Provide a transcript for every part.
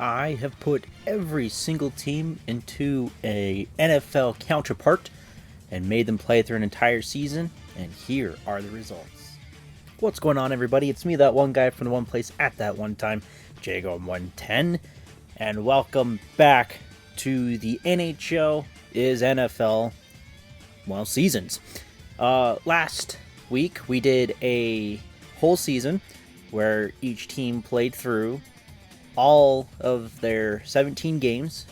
I have put every single team into a NFL counterpart and made them play through an entire season, and here are the results. What's going on, everybody? It's me, that one guy from the one place at that one time, Jago110, and welcome back to the NHL is NFL, seasons. Last week we did a whole season where each team played through all of their 17 games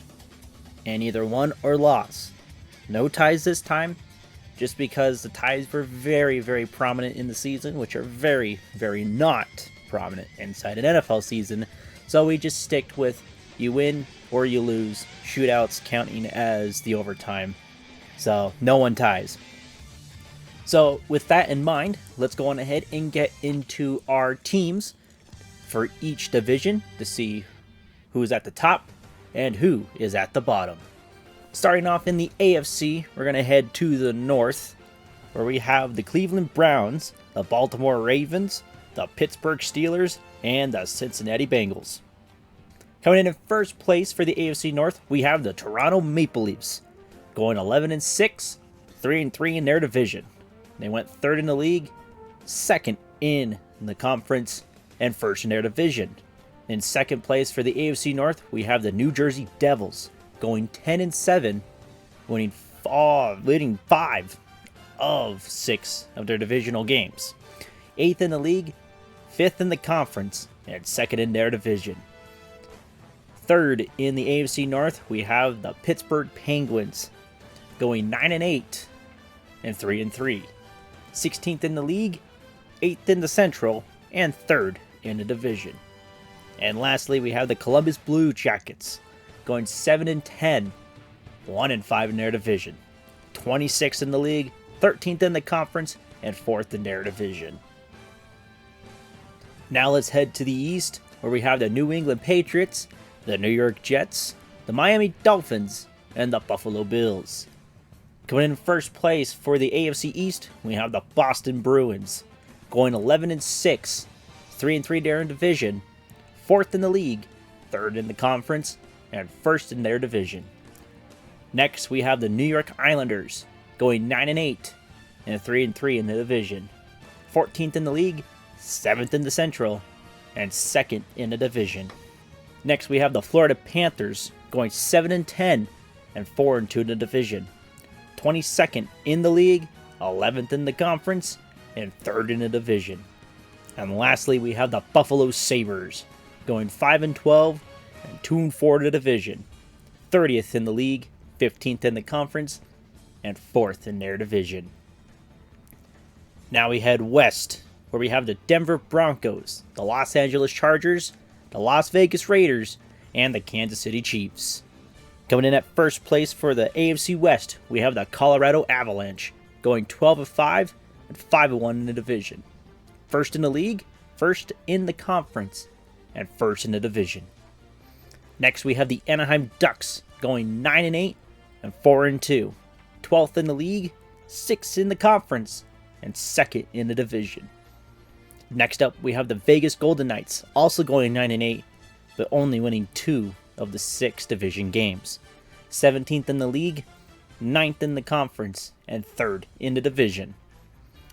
and either won or lost. No ties this time, just because the ties were very, very prominent in the season, which are very, very not prominent inside an NFL season. So we just sticked with you win or you lose, shootouts counting as the overtime. So no one ties. So with that in mind, let's go on ahead and get into our teams for each division to see who's at the top and who is at the bottom. Starting off in the AFC, we're going to head to the north, where we have the Cleveland Browns, the Baltimore Ravens, the Pittsburgh Steelers, and the Cincinnati Bengals. Coming in first place for the AFC North, we have the Toronto Maple Leafs, going 11-6, 3-3 in their division. They went third in the league, second in the conference, and first in their division. In second place for the AFC North, we have the New Jersey Devils, going 10-7, winning 5 of 6 of their divisional games. 8th in the league, 5th in the conference, and 2nd in their division. Third in the AFC North, we have the Pittsburgh Penguins, going 9-8 and 3-3. 16th in the league, 8th in the Central, and 3rd in the division. And lastly, we have the Columbus Blue Jackets, going 7-10, 1-5 in their division. 26th in the league, 13th in the conference, and 4th in their division. Now let's head to the East, where we have the New England Patriots, the New York Jets, the Miami Dolphins, and the Buffalo Bills. Coming in first place for the AFC East, we have the Boston Bruins, going 11-6, 3-3 in their division, 4th in the league, 3rd in the conference, and 1st in their division. Next, we have the New York Islanders, going 9-8 and 3-3 in the division, 14th in the league, 7th in the Central, and 2nd in the division. Next, we have the Florida Panthers, going 7-10 and 4-2 in the division, 22nd in the league, 11th in the conference, and 3rd in the division. And lastly, we have the Buffalo Sabres, going 5-12 and 2-4 in the division, 30th in the league, 15th in the conference, and 4th in their division. Now we head west, where we have the Denver Broncos, the Los Angeles Chargers, the Las Vegas Raiders, and the Kansas City Chiefs. Coming in at first place for the AFC West, we have the Colorado Avalanche, going 12-5 and 5-1 in the division. First in the league, first in the conference, and first in the division. Next, we have the Anaheim Ducks, going 9-8 and 4-2. 12th in the league, 6th in the conference, and 2nd in the division. Next up, we have the Vegas Golden Knights, also going 9-8, but only winning 2 of the 6 division games. 17th in the league, 9th in the conference, and 3rd in the division.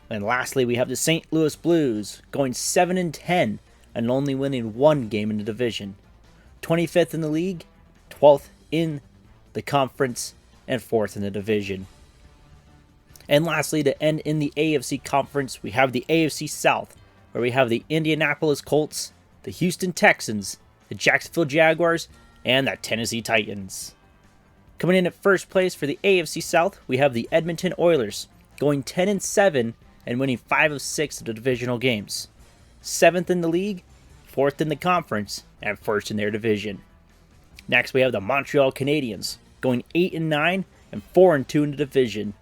And lastly, we have the St. Louis Blues, going 7-10 and only winning 1 game in the division. 25th in the league, 12th in the conference, and 4th in the division. And lastly, to end in the AFC Conference, we have the AFC South, where we have the Indianapolis Colts, the Houston Texans, the Jacksonville Jaguars, and the Tennessee Titans. Coming in at first place for the AFC South, we have the Edmonton Oilers, going 10-7 and winning 5 of 6 of the divisional games. 7th in the league, 4th in the conference, and 1st in their division. Next, we have the Montreal Canadiens, going 8-9 and 4-2 in the division.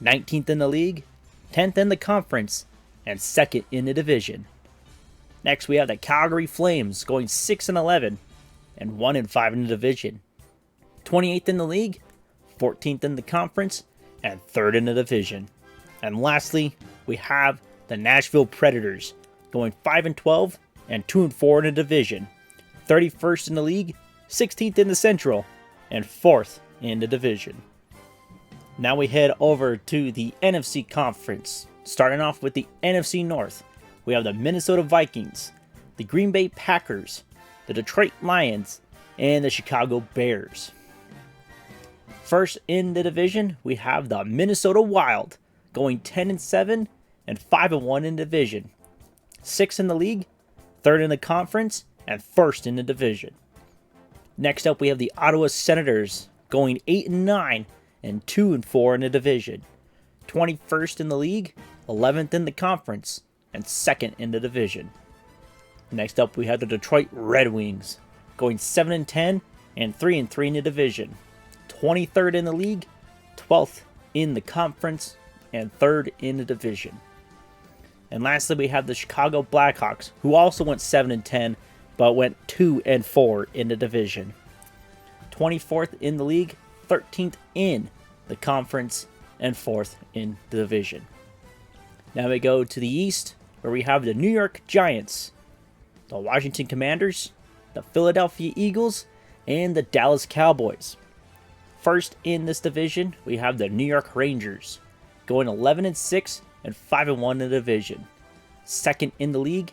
19th in the league, 10th in the conference, and 2nd in the division. Next, we have the Calgary Flames, going 6-11 and 1-5 in the division. 28th in the league, 14th in the conference, and 3rd in the division. And lastly, we have the Nashville Predators, going 5-12 and 2-4 in the division. 31st in the league, 16th in the Central, and 4th in the division. Now we head over to the NFC Conference. Starting off with the NFC North, we have the Minnesota Vikings, the Green Bay Packers, the Detroit Lions, and the Chicago Bears. First in the division, we have the Minnesota Wild, going 10-7 and 5-1 in the division. 6th in the league, 3rd in the conference, and 1st in the division. Next up, we have the Ottawa Senators, going 8-9 and 2-4 in the division. 21st in the league, 11th in the conference, and 2nd in the division. Next up, we have the Detroit Red Wings, going 7-10 and 3-3 in the division. 23rd in the league, 12th in the conference, and 3rd in the division. And lastly, we have the Chicago Blackhawks, who also went 7-10, but went 2-4 in the division. 24th in the league, 13th in the conference, and 4th in the division. Now we go to the East, where we have the New York Giants, the Washington Commanders, the Philadelphia Eagles, and the Dallas Cowboys. First in this division, we have the New York Rangers, going 11-6 and 5-1 in the division. 2nd in the league,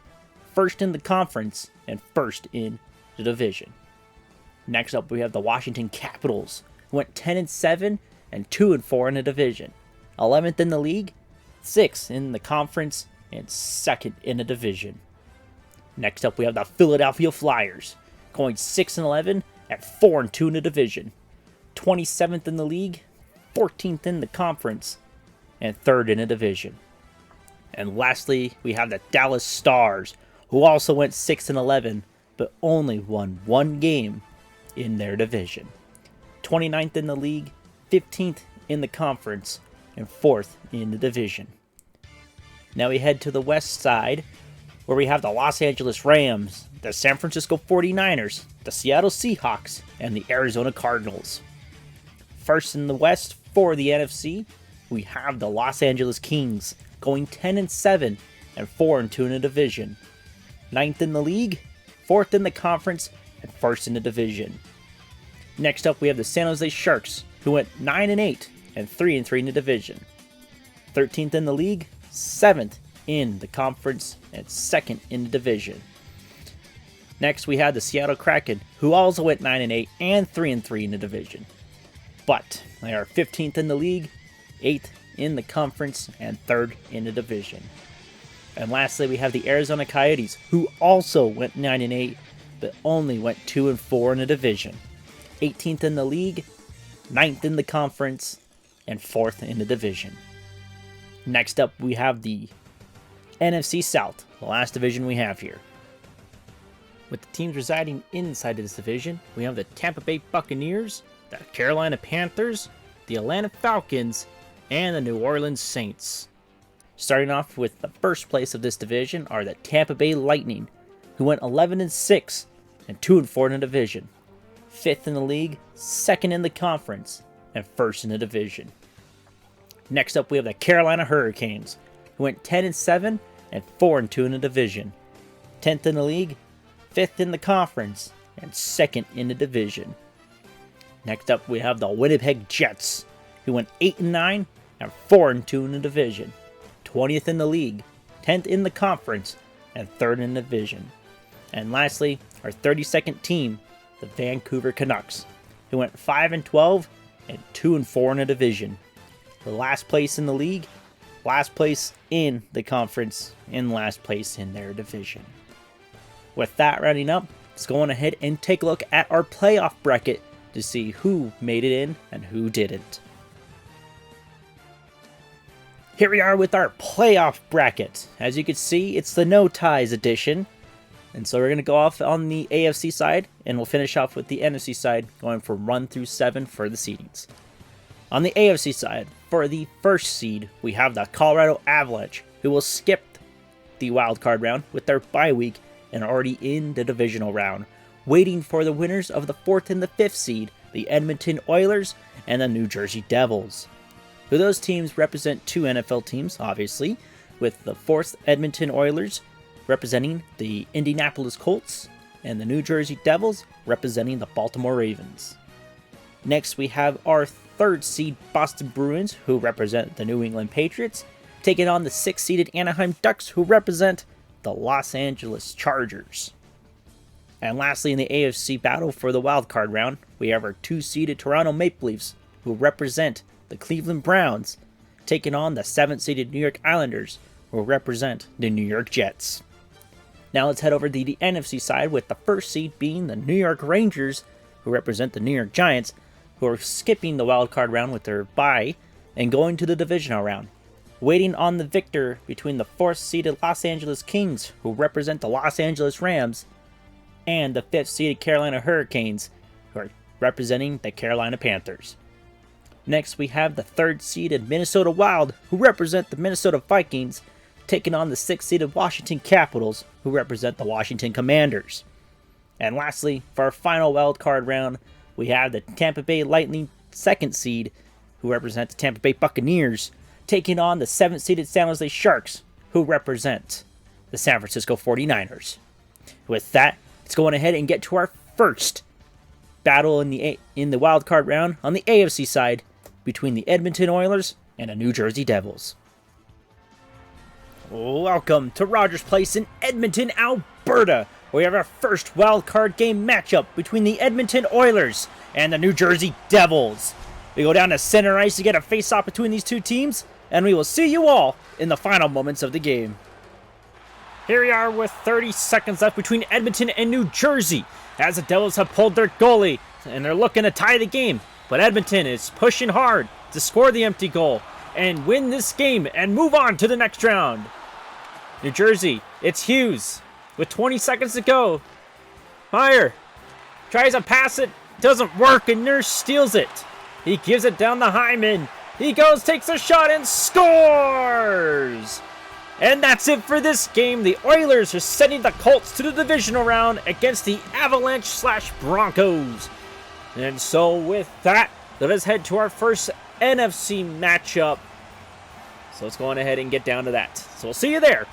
1st in the conference, and 1st in the division. Next up, we have the Washington Capitals, who went 10-7 and 2-4 in the division. 11th in the league, 6th in the conference, and 2nd in the division. Next up, we have the Philadelphia Flyers, going 6-11 and 4-2 in the division. 27th in the league, 14th in the conference, and 3rd in the division. And lastly, we have the Dallas Stars, who also went 6-11, but only won one game in their division. 29th in the league, 15th in the conference, and 4th in the division. Now we head to the west side, where we have the Los Angeles Rams, the San Francisco 49ers, the Seattle Seahawks, and the Arizona Cardinals. First in the west for the NFC, we have the Los Angeles Kings, going 10-7 and 4-2 in the division. 9th in the league, 4th in the conference, and 1st in the division. Next up, we have the San Jose Sharks, who went 9-8 and 3-3 in the division. 13th in the league, 7th in the conference, and 2nd in the division. Next, we had the Seattle Kraken, who also went 9-8 and 3-3 in the division. But they are 15th in the league, 8th in the conference, and 3rd in the division. And lastly, we have the Arizona Coyotes, who also went 9-8, but only went 2-4 in the division. 18th in the league, 9th in the conference, and 4th in the division. Next up, we have the NFC South, the last division we have here. With the teams residing inside of this division, we have the Tampa Bay Buccaneers, the Carolina Panthers, the Atlanta Falcons, and the New Orleans Saints. Starting off with the first place of this division are the Tampa Bay Lightning, who went 11-6 and 2-4 in the division. 5th in the league, 2nd in the conference, and 1st in the division. Next up, we have the Carolina Hurricanes, who went 10-7 and 4-2 in the division. 10th in the league, 5th in the conference, and 2nd in the division. Next up, we have the Winnipeg Jets, who went 8-9 and 4-2 in the division. 20th in the league, 10th in the conference, and 3rd in the division. And lastly, our 32nd team, the Vancouver Canucks, who went 5-12 and 2-4 in the division. The last place in the league, last place in the conference, and last place in their division. With that rounding up, let's go on ahead and take a look at our playoff bracket to see who made it in and who didn't. Here we are with our playoff bracket. As you can see, it's the no ties edition. And so we're going to go off on the AFC side, and we'll finish off with the NFC side, going from 1 through 7 for the seedings. On the AFC side, for the first seed, we have the Colorado Avalanche, who will skip the wildcard round with their bye week and are already in the divisional round, waiting for the winners of the 4th and the 5th seed, the Edmonton Oilers and the New Jersey Devils. So those teams represent two NFL teams, obviously, with the 4th Edmonton Oilers representing the Indianapolis Colts, and the New Jersey Devils representing the Baltimore Ravens. Next, we have our 3rd seed Boston Bruins, who represent the New England Patriots, taking on the 6th seeded Anaheim Ducks, who represent the Los Angeles Chargers. And lastly, in the AFC battle for the wildcard round, we have our 2-seeded Toronto Maple Leafs, who represent the Cleveland Browns, taking on the 7th seeded New York Islanders, who represent the New York Jets. Now let's head over to the NFC side, with the 1st seed being the New York Rangers, who represent the New York Giants, who are skipping the wildcard round with their bye and going to the divisional round, waiting on the victor between the 4th seeded Los Angeles Kings, who represent the Los Angeles Rams, and the 5th seeded Carolina Hurricanes, who are representing the Carolina Panthers. Next, we have the 3rd seeded Minnesota Wild, who represent the Minnesota Vikings, taking on the 6th seeded Washington Capitals, who represent the Washington Commanders. And lastly, for our final wildcard round, we have the Tampa Bay Lightning 2nd seed, who represent the Tampa Bay Buccaneers, taking on the 7th seeded San Jose Sharks, who represent the San Francisco 49ers. With that, let's go on ahead and get to our first battle in the wildcard round on the AFC side between the Edmonton Oilers and the New Jersey Devils. Welcome to Rogers Place in Edmonton, Alberta, where we have our first wildcard game matchup between the Edmonton Oilers and the New Jersey Devils. We go down to center ice to get a face-off between these two teams, and we will see you all in the final moments of the game. Here we are with 30 seconds left between Edmonton and New Jersey, as the Devils have pulled their goalie, and they're looking to tie the game. But Edmonton is pushing hard to score the empty goal and win this game and move on to the next round. New Jersey, it's Hughes with 20 seconds to go. Meyer tries to pass it, doesn't work, and Nurse steals it. He gives it down the Hyman. He goes, takes a shot, and scores! And that's it for this game. The Oilers are sending the Colts to the divisional round against the Avalanche/Broncos. And so with that, let us head to our first NFC matchup. So let's go on ahead and get down to that. So we'll see you there.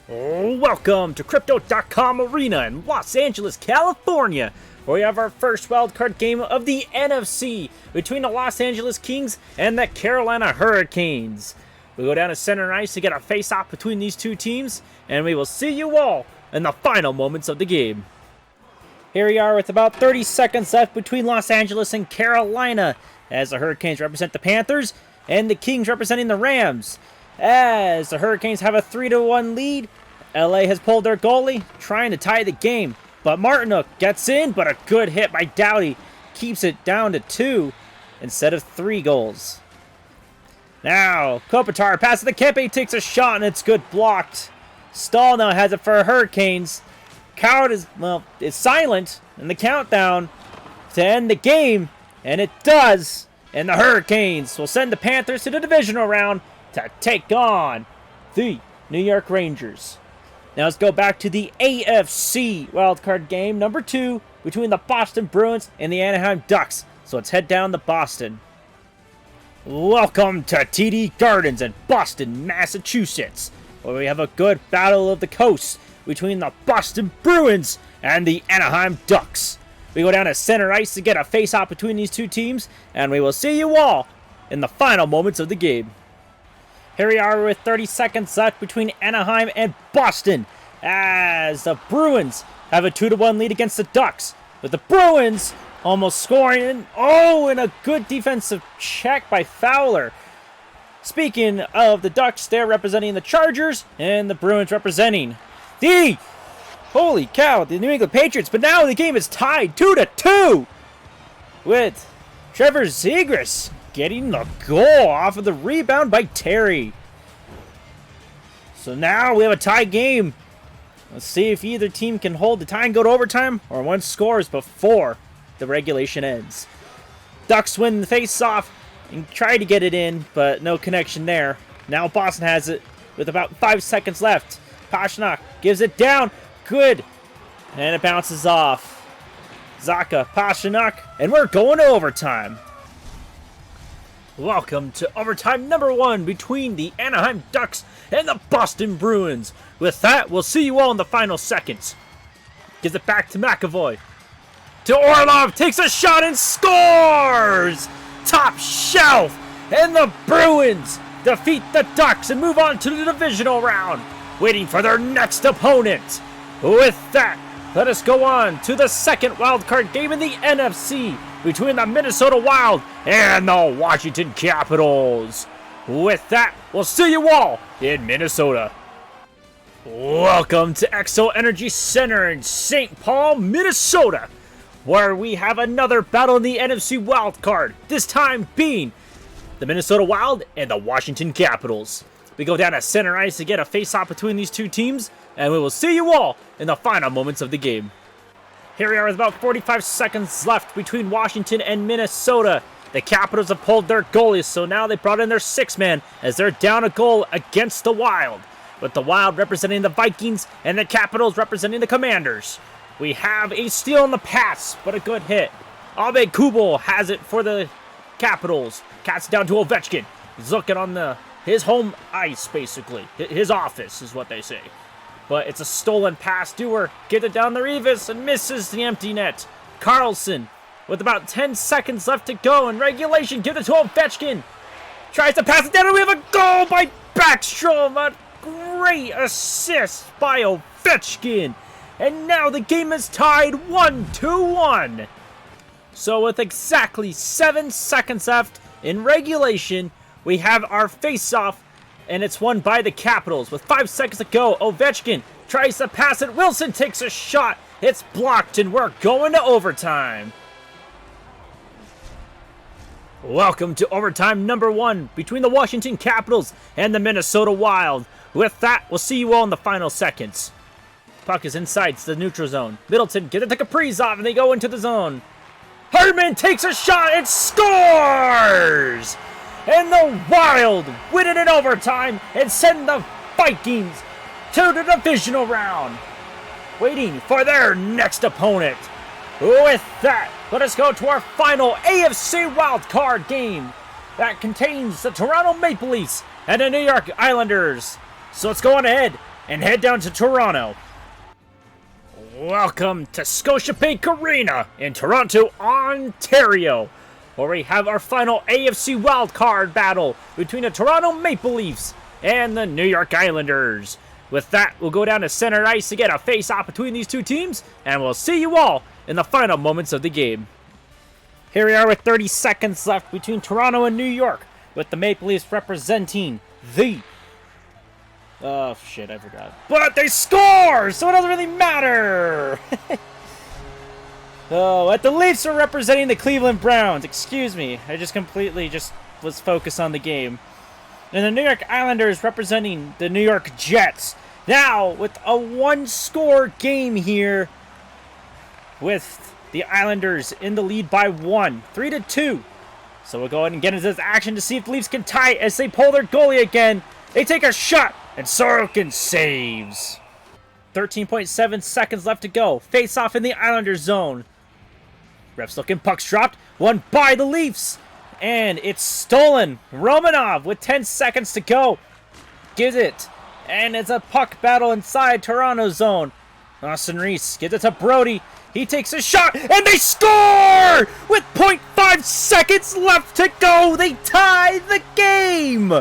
Welcome to Crypto.com Arena in Los Angeles, California, where we have our first wildcard game of the NFC between the Los Angeles Kings and the Carolina Hurricanes. We go down to center ice to get a face-off between these two teams, and we will see you all in the final moments of the game. Here we are with about 30 seconds left between Los Angeles and Carolina, as the Hurricanes represent the Panthers and the Kings representing the Rams. As the Hurricanes have a 3-1 lead, LA has pulled their goalie, trying to tie the game. But Martinook gets in, but a good hit by Doughty keeps it down to 2 instead of 3 goals. Now, Kopitar passes to Kempe, takes a shot, and it's good blocked. Stahl now has it for Hurricanes. Coward is silent in the countdown to end the game, and it does. And the Hurricanes will send the Panthers to the divisional round to take on the New York Rangers. Now let's go back to the AFC wildcard game number 2 between the Boston Bruins and the Anaheim Ducks. So let's head down to Boston. Welcome to TD Gardens in Boston, Massachusetts, where we have a good battle of the coast between the Boston Bruins and the Anaheim Ducks. We go down to center ice to get a face-off between these two teams, and we will see you all in the final moments of the game. Here we are with 30 seconds left between Anaheim and Boston, as the Bruins have a 2-1 lead against the Ducks, with the Bruins almost scoring, and a good defensive check by Fowler. Speaking of the Ducks, they're representing the Chargers, and the Bruins representing the, holy cow, the New England Patriots. But now the game is tied 2-2 with Trevor Zegras getting the goal off of the rebound by Terry. So now we have a tie game. Let's see if either team can hold the tie and go to overtime, or one scores before the regulation ends. Ducks win the face-off and try to get it in, but no connection there. Now Boston has it with about 5 seconds left. Pastrnak gives it down. Good. And it bounces off. Zacha, Pastrnak, and we're going to overtime. Welcome to overtime number 1 between the Anaheim Ducks and the Boston Bruins. With that, we'll see you all in the final seconds. Gives it back to McAvoy. To Orlov, takes a shot and scores! Top shelf! And the Bruins defeat the Ducks and move on to the divisional round, waiting for their next opponent. With that, let us go on to the second wildcard game in the NFC between the Minnesota Wild and the Washington Capitals. With that, we'll see you all in Minnesota. Welcome to Xcel Energy Center in St. Paul, Minnesota, where we have another battle in the NFC wildcard, this time being the Minnesota Wild and the Washington Capitals. We go down to center ice to get a face-off between these two teams, and we will see you all in the final moments of the game. Here we are with about 45 seconds left between Washington and Minnesota. The Capitals have pulled their goalies, so now they brought in their six-man as they're down a goal against the Wild, with the Wild representing the Vikings and the Capitals representing the Commanders. We have a steal in the pass, but a good hit. Abe Kubel has it for the Capitals. Cats down to Ovechkin. He's looking on his home ice, basically. His office is what they say. But it's a stolen pass. Dewar gets it down the Revis and misses the empty net. Carlson, with about 10 seconds left to go in regulation, gives it to Ovechkin. Tries to pass it down, and we have a goal by Backstrom. A great assist by Ovechkin. And now the game is tied 1-1. So with exactly 7 seconds left in regulation, we have our face-off, and it's won by the Capitals. With 5 seconds to go, Ovechkin tries to pass it. Wilson takes a shot. It's blocked, and we're going to overtime. Welcome to overtime number 1 between the Washington Capitals and the Minnesota Wild. With that, we'll see you all in the final seconds. Puck is inside the neutral zone. Middleton gets it to Kaprizov, and they go into the zone. Herdman takes a shot and scores! And the Wild win it in overtime and send the Vikings to the divisional round, waiting for their next opponent. With that, let us go to our final AFC wildcard game that contains the Toronto Maple Leafs and the New York Islanders. So let's go on ahead and head down to Toronto. Welcome to Scotiabank Arena in Toronto, Ontario, where we have our final AFC wildcard battle between the Toronto Maple Leafs and the New York Islanders. With that, we'll go down to center ice to get a face-off between these two teams, and we'll see you all in the final moments of the game. Here we are with 30 seconds left between Toronto and New York, with the Maple Leafs representing the... Oh, shit, I forgot. But they score, so it doesn't really matter. But the Leafs are representing the Cleveland Browns. Excuse me, I just completely was focused on the game. And the New York Islanders representing the New York Jets. Now, with a one-score game here, with the Islanders in the lead by 1, 3-2. So we'll go ahead and get into this action to see if the Leafs can tie it as they pull their goalie again. They take a shot, and Sorokin saves. 13.7 seconds left to go. Face-off in the Islanders zone. Refs looking, puck's dropped. Won by the Leafs. And it's stolen. Romanov with 10 seconds to go. Gives it. And it's a puck battle inside Toronto zone. Austin Reese gives it to Brody. He takes a shot, and they score! With 0.5 seconds left to go, they tie the game!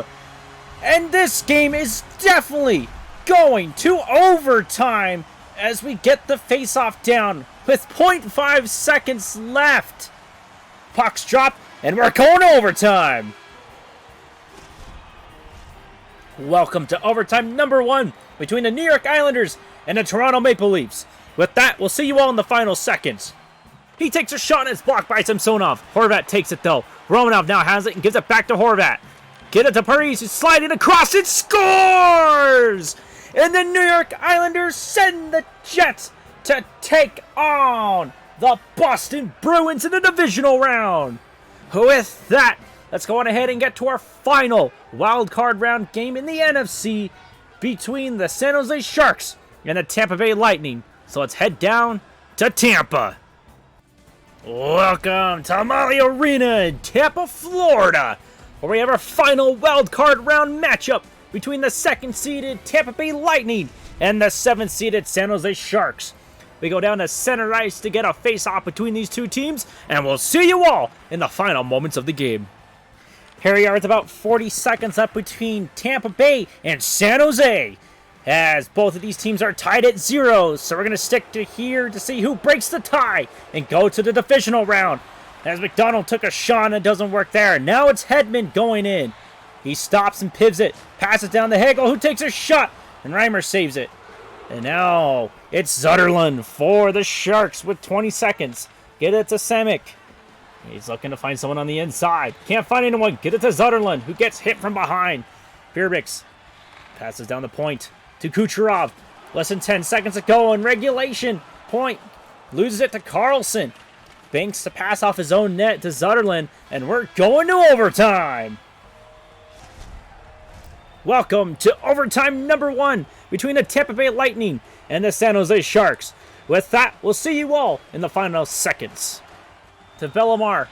And this game is definitely going to overtime as we get the face-off down with 0.5 seconds left. Pucks drop, and we're going to overtime. Welcome to overtime number 1 between the New York Islanders and the Toronto Maple Leafs. With that, we'll see you all in the final seconds. He takes a shot, and it's blocked by Samsonov. Horvat takes it, though. Romanov now has it and gives it back to Horvat. Get it to Paris, who's sliding across, and scores! And the New York Islanders send the Jets to take on the Boston Bruins in the divisional round. With that, let's go on ahead and get to our final wild card round game in the NFC between the San Jose Sharks and the Tampa Bay Lightning. So let's head down to Tampa. Welcome to Amalie Arena in Tampa, Florida, where we have our final wild card round matchup between the 2nd-seeded Tampa Bay Lightning and the 7th-seeded San Jose Sharks. We go down to center ice to get a face-off between these two teams, and we'll see you all in the final moments of the game. Here we are with about 40 seconds up between Tampa Bay and San Jose, as both of these teams are tied at 0, so we're going to stick to here to see who breaks the tie and go to the divisional round. As McDonald took a shot and it doesn't work there. Now it's Hedman going in. He stops and pivots it, passes down to Hagel, who takes a shot, and Reimer saves it. And now it's Zutterlund for the Sharks with 20 seconds. Get it to Semick. He's looking to find someone on the inside. Can't find anyone. Get it to Zutterlund, who gets hit from behind. Birbix passes down the point to Kucherov. Less than 10 seconds to go in regulation. Point. Loses it to Carlson. Banks to pass off his own net to Zutterlund, and we're going to overtime. Welcome to overtime number 1 between the Tampa Bay Lightning and the San Jose Sharks. With that, we'll see you all in the final seconds. To Bellemare.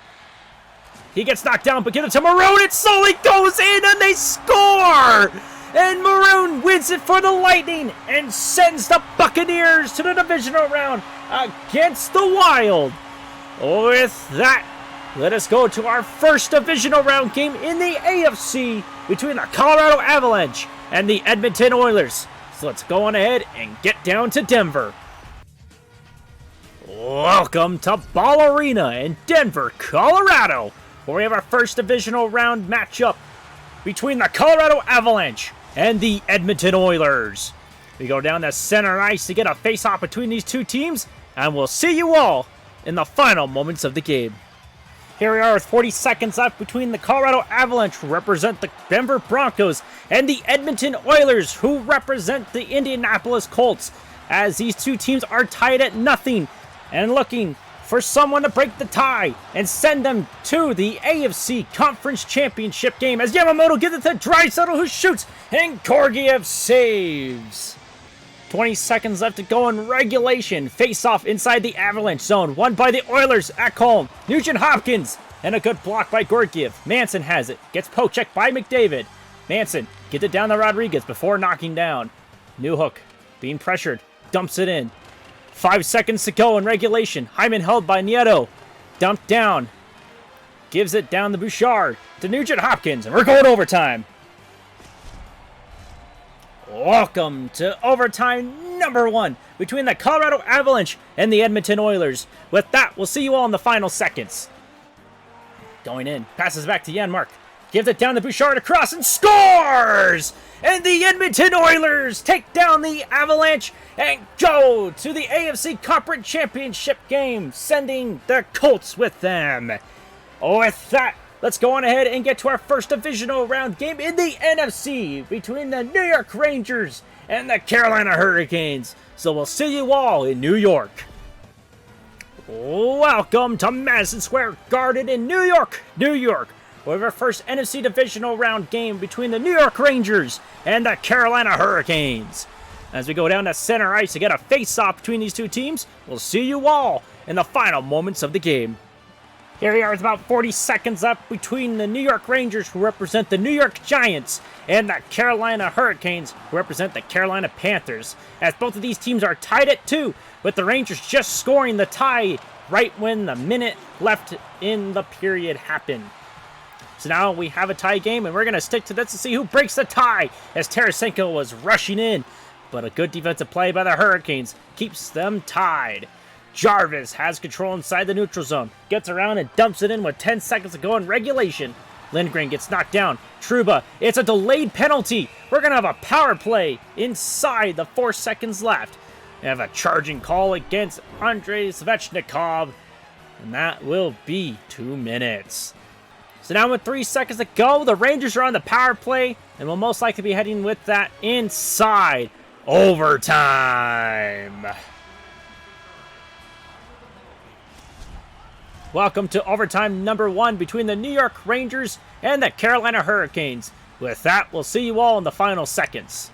He gets knocked down, but give it to Maroon. It slowly goes in, and they score! And Maroon wins it for the Lightning and sends the Buccaneers to the divisional round against the Wild. With that, let us go to our first divisional round game in the AFC between the Colorado Avalanche and the Edmonton Oilers. So let's go on ahead and get down to Denver. Welcome to Ball Arena in Denver, Colorado, where we have our first divisional round matchup between the Colorado Avalanche and the Edmonton Oilers. We go down to center ice to get a face-off between these two teams, and we'll see you all in the final moments of the game. Here we are with 40 seconds left between the Colorado Avalanche, who represent the Denver Broncos, and the Edmonton Oilers, who represent the Indianapolis Colts, as these two teams are tied at nothing and looking for someone to break the tie and send them to the AFC Conference Championship game, as Yamamoto gives it to Draisaitl, who shoots, and Georgiev saves. 20 seconds left to go in regulation. Face-off inside the Avalanche zone, won by the Oilers at home. Nugent-Hopkins, and a good block by Georgiev. Manson has it, gets poke-checked by McDavid. Manson gets it down to Rodriguez before knocking down. Newhook, being pressured, dumps it in. 5 seconds to go in regulation. Hyman held by Nieto. Dumped down. Gives it down to Bouchard, to Nugent-Hopkins, and we're going overtime. Welcome to overtime number 1 between the Colorado Avalanche and the Edmonton Oilers. With that, we'll see you all in the final seconds. Going in, passes back to Janmark. Gives it down to Bouchard across and scores! And the Edmonton Oilers take down the Avalanche and go to the AFC Conference Championship game, sending the Colts with them. With that, let's go on ahead and get to our first divisional round game in the NFC between the New York Rangers and the Carolina Hurricanes. So we'll see you all in New York. Welcome to Madison Square Garden in New York, New York. We have our first NFC divisional round game between the New York Rangers and the Carolina Hurricanes. As we go down to center ice to get a face-off between these two teams, we'll see you all in the final moments of the game. Here we are with about 40 seconds up between the New York Rangers, who represent the New York Giants, and the Carolina Hurricanes, who represent the Carolina Panthers, as both of these teams are tied at 2, with the Rangers just scoring the tie right when the minute left in the period happened. So now we have a tie game, and we're going to stick to this to see who breaks the tie, as Tarasenko was rushing in, but a good defensive play by the Hurricanes keeps them tied. Jarvis has control inside the neutral zone, gets around and dumps it in with 10 seconds to go in regulation. Lindgren gets knocked down. Trouba, it's a delayed penalty. We're going to have a power play inside the 4 seconds left. We have a charging call against Andrei Svechnikov, and that will be 2 minutes. So now with 3 seconds to go, the Rangers are on the power play, and will most likely be heading with that inside overtime. Welcome to overtime number 1 between the New York Rangers and the Carolina Hurricanes. With that, we'll see you all in the final seconds.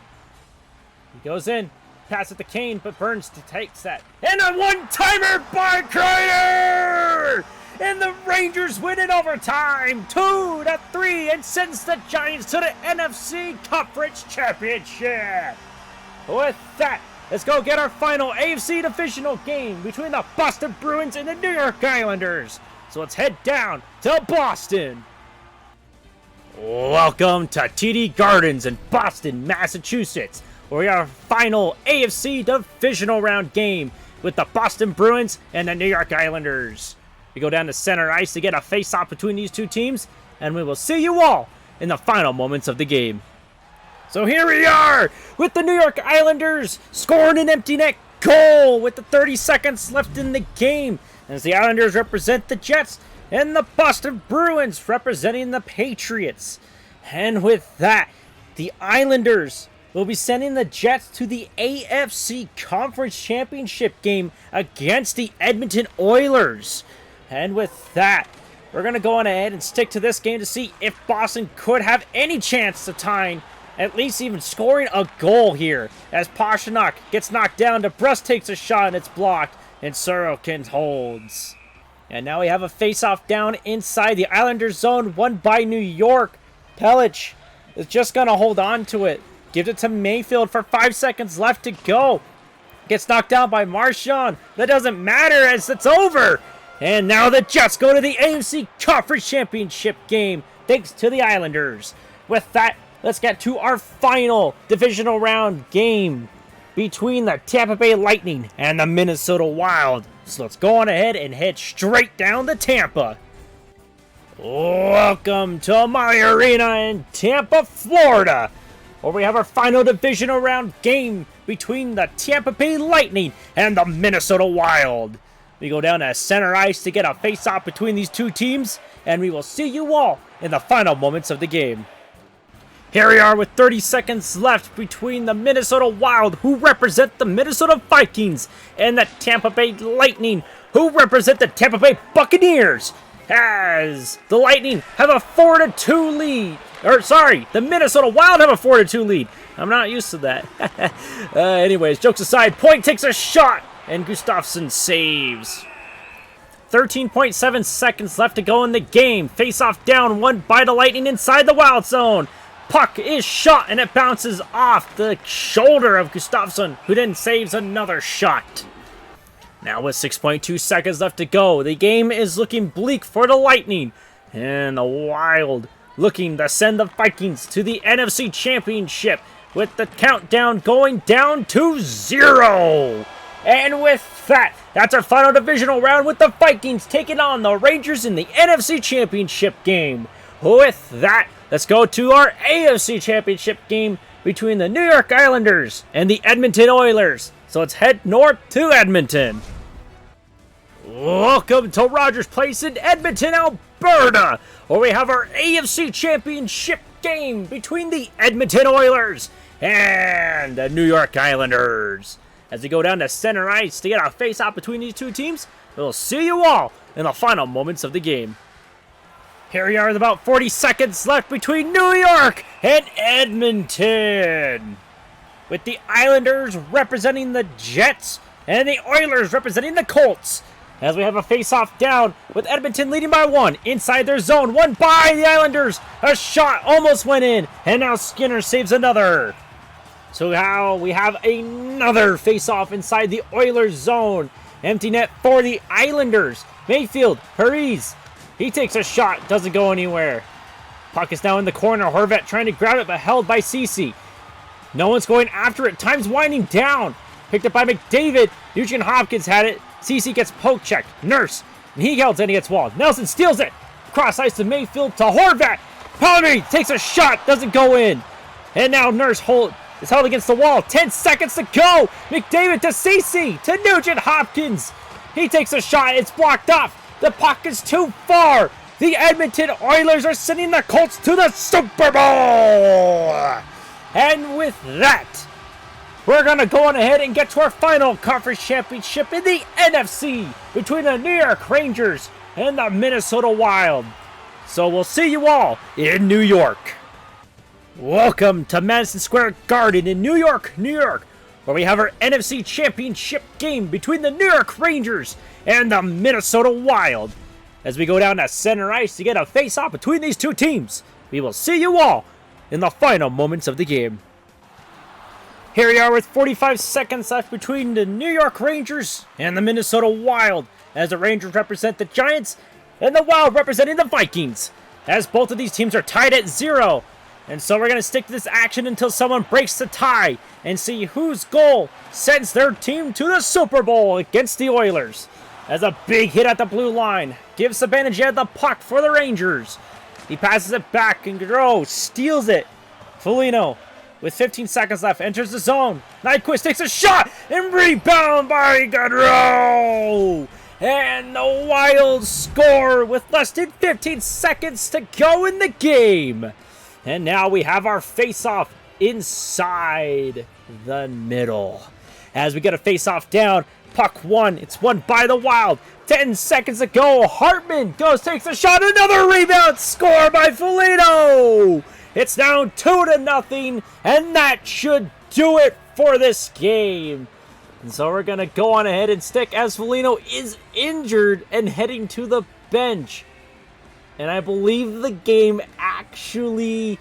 He goes in, pass it to Kane, but Burns takes that. And a one-timer by Kreider! And the Rangers win in overtime, 2-3, and sends the Giants to the NFC Conference Championship. With that, let's go get our final AFC divisional game between the Boston Bruins and the New York Islanders. So let's head down to Boston. Welcome to TD Gardens in Boston, Massachusetts, where we have our final AFC divisional round game with the Boston Bruins and the New York Islanders. We go down to center ice to get a face-off between these two teams, and we will see you all in the final moments of the game. So here we are with the New York Islanders scoring an empty net goal with the 30 seconds left in the game, as the Islanders represent the Jets and the Boston Bruins representing the Patriots. And with that, the Islanders will be sending the Jets to the AFC Conference Championship game against the Edmonton Oilers. And with that, we're going to go on ahead and stick to this game to see if Boston could have any chance of tying, at least even scoring a goal here. As Pastrnak gets knocked down, DeBrus takes a shot and it's blocked, and Sorokin holds. And now we have a face-off down inside the Islanders zone, won by New York. Pelech is just going to hold on to it. Gives it to Mayfield for 5 seconds left to go. Gets knocked down by Marchand. That doesn't matter as it's over. And now the Jets go to the AFC Conference Championship game thanks to the Islanders. With that, let's get to our final divisional round game between the Tampa Bay Lightning and the Minnesota Wild. So let's go on ahead and head straight down to Tampa. Welcome to my arena in Tampa, Florida, where we have our final divisional round game between the Tampa Bay Lightning and the Minnesota Wild. We go down to center ice to get a face-off between these two teams, and we will see you all in the final moments of the game. Here we are with 30 seconds left between the Minnesota Wild, who represent the Minnesota Vikings, and the Tampa Bay Lightning, who represent the Tampa Bay Buccaneers, as the Lightning have a 4-2 lead. The Minnesota Wild have a 4-2 lead. I'm not used to that. Anyways, jokes aside, Point takes a shot, and Gustafsson saves. 13.7 seconds left to go in the game. Face-off down, won by the Lightning inside the Wild zone. Puck is shot, and it bounces off the shoulder of Gustafsson, who then saves another shot. Now with 6.2 seconds left to go, the game is looking bleak for the Lightning, and the Wild looking to send the Vikings to the NFC Championship with the countdown going down to 0. And with that, that's our final divisional round with the Vikings taking on the Rangers in the NFC Championship game. With that, let's go to our AFC Championship game between the New York Islanders and the Edmonton Oilers. So let's head north to Edmonton. Welcome to Rogers Place in Edmonton, Alberta, where we have our AFC Championship game between the Edmonton Oilers and the New York Islanders. As we go down to center ice to get a face-off between these two teams, we'll see you all in the final moments of the game. Here we are with about 40 seconds left between New York and Edmonton, with the Islanders representing the Jets and the Oilers representing the Colts. As we have a face-off down with Edmonton leading by 1 inside their zone, won by the Islanders. A shot almost went in, and now Skinner saves another. So now we have another face-off inside the Oilers zone. Empty net for the Islanders. Mayfield, Parise. He takes a shot, doesn't go anywhere. Puck is now in the corner. Horvat trying to grab it, but held by Ceci. No one's going after it. Time's winding down. Picked up by McDavid. Nugent Hopkins had it. Ceci gets poke checked. Nurse. And he holds it against wall. Nelson steals it. Cross ice to Mayfield to Horvat. Pellegrini takes a shot, doesn't go in. And now Nurse is held against the wall. 10 seconds to go. McDavid to Ceci to Nugent Hopkins. He takes a shot. It's blocked off. The puck is too far. The Edmonton Oilers are sending the Colts to the Super Bowl. And with that, we're going to go on ahead and get to our final conference championship in the NFC between the New York Rangers and the Minnesota Wild. So we'll see you all in New York. Welcome to Madison Square Garden in New York, New York, where we have our NFC Championship game between the New York Rangers and the Minnesota Wild. As we go down to center ice to get a face-off between these two teams, we will see you all in the final moments of the game. Here we are with 45 seconds left between the New York Rangers and the Minnesota Wild, as the Rangers represent the Giants and the Wild representing the Vikings, as both of these teams are tied at 0. And so we're going to stick to this action until someone breaks the tie and see whose goal sends their team to the Super Bowl against the Oilers. As a big hit at the blue line gives Zibanejad the puck for the Rangers. He passes it back and Gaudreau steals it. Foligno, with 15 seconds left, enters the zone. Nyquist takes a shot and rebound by Gaudreau. And the Wild score with less than 15 seconds to go in the game. And now we have our face-off inside the middle. As we get a face-off down, puck won. It's won by the Wild. 10 seconds to go. Hartman takes a shot. Another rebound. Score by Foligno. It's down 2-0, and that should do it for this game. And so we're going to go on ahead and stick as Foligno is injured and heading to the bench. And I believe the game actually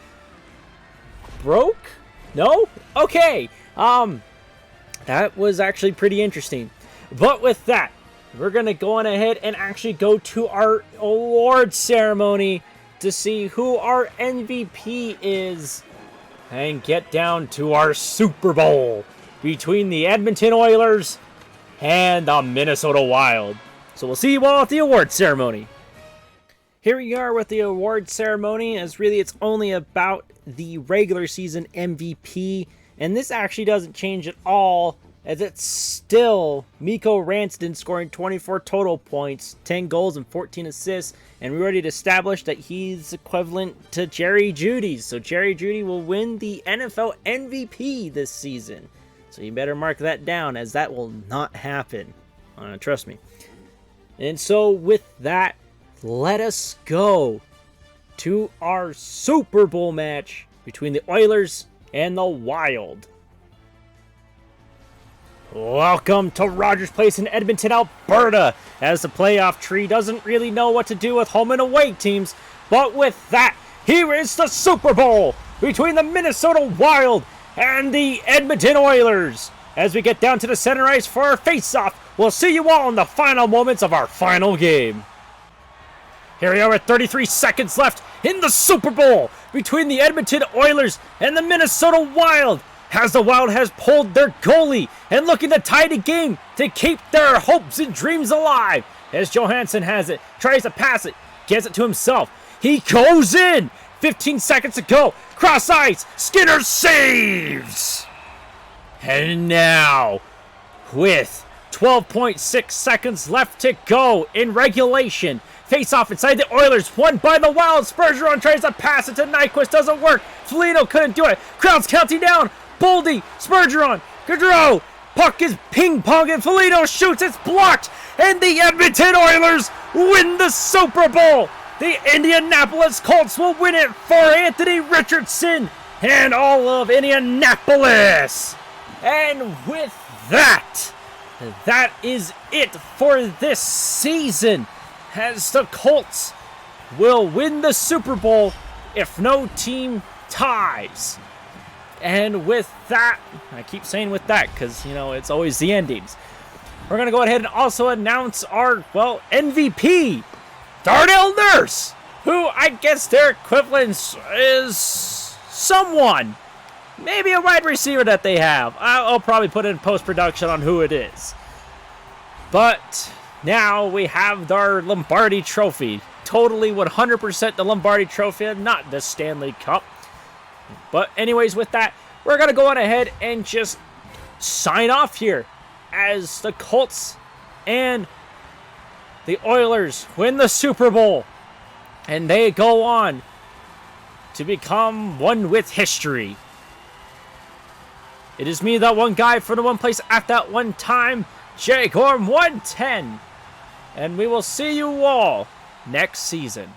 broke? No? Okay. That was actually pretty interesting. But with that, we're going to go on ahead and actually go to our award ceremony to see who our MVP is and get down to our Super Bowl between the Edmonton Oilers and the Minnesota Wild. So we'll see you all at the award ceremony. Here we are with the award ceremony, as really it's only about the regular season MVP, and this actually doesn't change at all, as it's still Mikko Rantanen scoring 24 total points, 10 goals and 14 assists, and we already established that he's equivalent to Jerry Jeudy, so Jerry Jeudy will win the NFL MVP this season. So you better mark that down, as that will not happen. Trust me. And so with that, let us go to our Super Bowl match between the Oilers and the Wild. Welcome to Rogers Place in Edmonton, Alberta, as the playoff tree doesn't really know what to do with home and away teams. But with that, here is the Super Bowl between the Minnesota Wild and the Edmonton Oilers. As we get down to the center ice for our face-off, we'll see you all in the final moments of our final game. Here we are with 33 seconds left in the Super Bowl between the Edmonton Oilers and the Minnesota Wild, as the Wild has pulled their goalie and looking to tie the game to keep their hopes and dreams alive. As Johansson has it, tries to pass it, gets it to himself. He goes in. 15 seconds to go. Cross ice. Skinner saves. And now, with 12.6 seconds left to go in regulation, face-off inside the Oilers, won by the Wild. Spurgeon tries to pass it to Nyquist, doesn't work. Foligno couldn't do it. Crowd's counting down. Boldy, Spurgeon, Gaudreau. Puck is ping-pong and Foligno shoots. It's blocked. And the Edmonton Oilers win the Super Bowl. The Indianapolis Colts will win it for Anthony Richardson and all of Indianapolis. And with that, that is it for this season, as the Colts will win the Super Bowl if no team ties. And with that, I keep saying with that because, you know, it's always the endings. We're going to go ahead and also announce our, MVP, Darnell Nurse, who I guess their equivalent is someone. Maybe a wide receiver that they have. I'll probably put in post-production on who it is. But now we have our Lombardi Trophy. Totally 100% the Lombardi Trophy, not the Stanley Cup. But anyways, with that, we're going to go on ahead and just sign off here as the Colts and the Oilers win the Super Bowl. And they go on to become one with history. It is me, that one guy from the one place at that one time, Jay Gorm 110. And we will see you all next season.